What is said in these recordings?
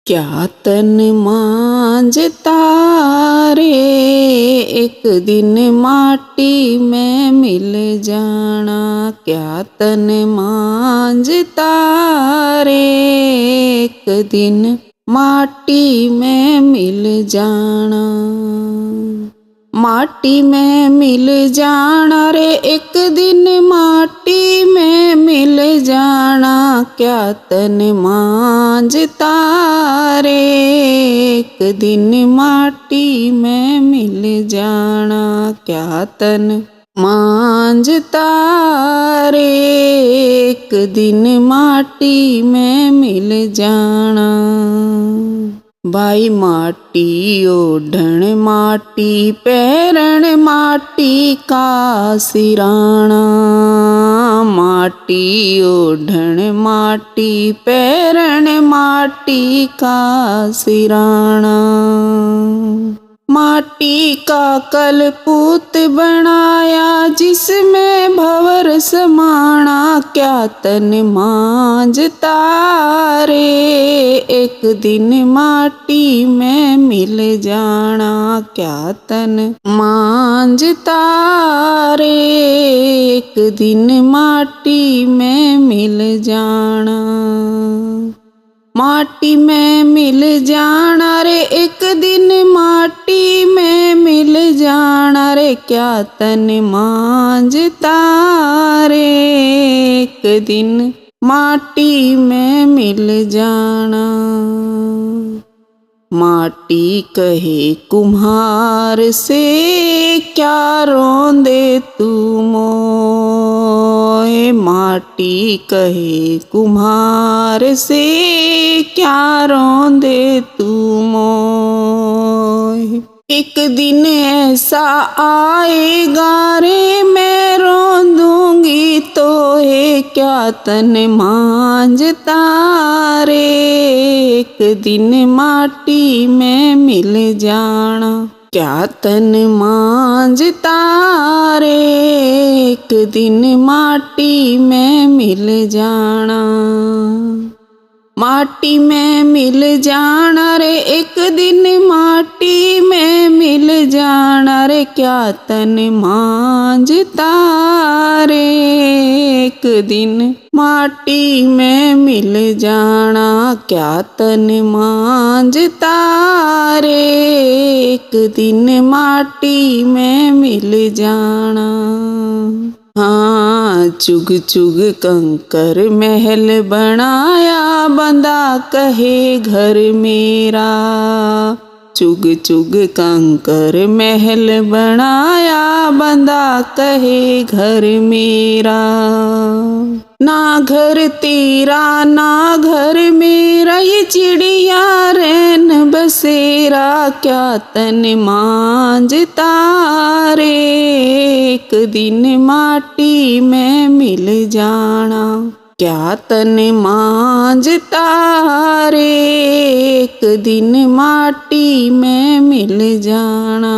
क्या तन मांझता रे, एक दिन माटी में मिल जाना। क्या तन मांझता रे, एक दिन माटी में मिल जाना। माटी में मिल जाना रे, एक दिन माटी में मिल जाना। क्या तन मांझता रे, एक दिन माटी में मिल जाना। क्या तन मांझता रे, एक दिन माटी में मिल जाना। भाई माटी ओढ़ण माटी पैरण माटी का सिराना। माटी ओढ़ण माटी पैरण माटी का सिराना। माटी का कलपुत बनाया जिसमें भंवर समाना। क्या तन मांझता रे, एक दिन माटी में मिल जाना। क्या तन मांझता रे, एक दिन माटी में मिल जाना। माटी में मिल जाना रे, एक दिन माटी में मिल जाना रे। क्या तन मांझता रे, एक दिन माटी में मिल जाना। माटी कहे कुम्हार से, क्या रोंदे तू मोए। माटी कहे कुम्हार से, क्या रोंदे तू मोए। एक दिन ऐसा आएगा रे, मैं रोंदूंगी तोहे। क्या तन मांझता रे, एक दिन माटी में मिल जाना। क्या तन मांझता रे, एक दिन माटी में मिल जाना। माटी में मिल जाना रे, एक दिन माटी में मिल जाना रे। क्या तन मांझता रे, एक दिन माटी में मिल जाना। क्या तन मांझता रे, एक दिन माटी में मिल जाना। हाँ चुग चुग कंकर महल बनाया, बंदा कहे घर मेरा। चुग चुग कंकर महल बनाया, बंदा कहे घर मेरा। ना घर तेरा ना घर मेरा, ये चिड़िया रैन बसेरा। क्या तन मांझता रे, एक दिन माटी में मिल जाना। क्या तन मांझता रे, एक दिन माटी में मिल जाना।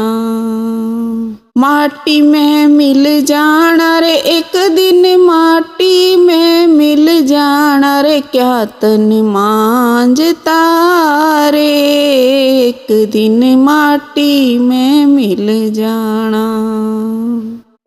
माटी में मिल जाना रे, एक दिन माटी में मिल जाना रे। क्या तन मांझता रे, एक दिन माटी में मिल जाना।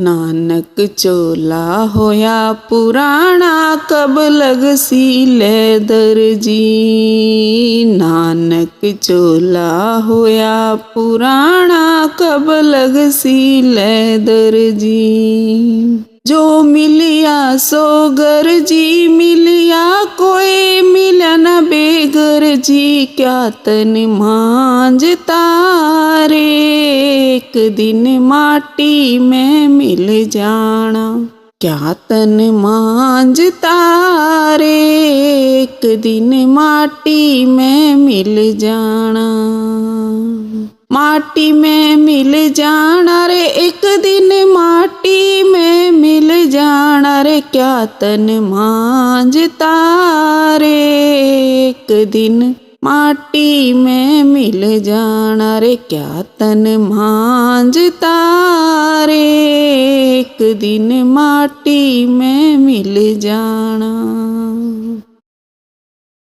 नानक चोला होया पुराना, कब लग सी लेदर जी। नानक चोला होया पुराना, कब लग सी लेदर जी। जो मिलिया सो गर जी मिलिया, कोई मिला न बेगर जी। क्या तन मांझता रे, एक दिन माटी में मिल जाना। क्या तन मांझता रे, एक दिन माटी में मिल जाना। माटी में मिल जाना रे, एक दिन माटी में मिल जाना रे। क्या तन मांझता रे, एक दिन माटी में मिल जाना रे। क्या तन मांझता रे, एक दिन माटी में मिल जाना।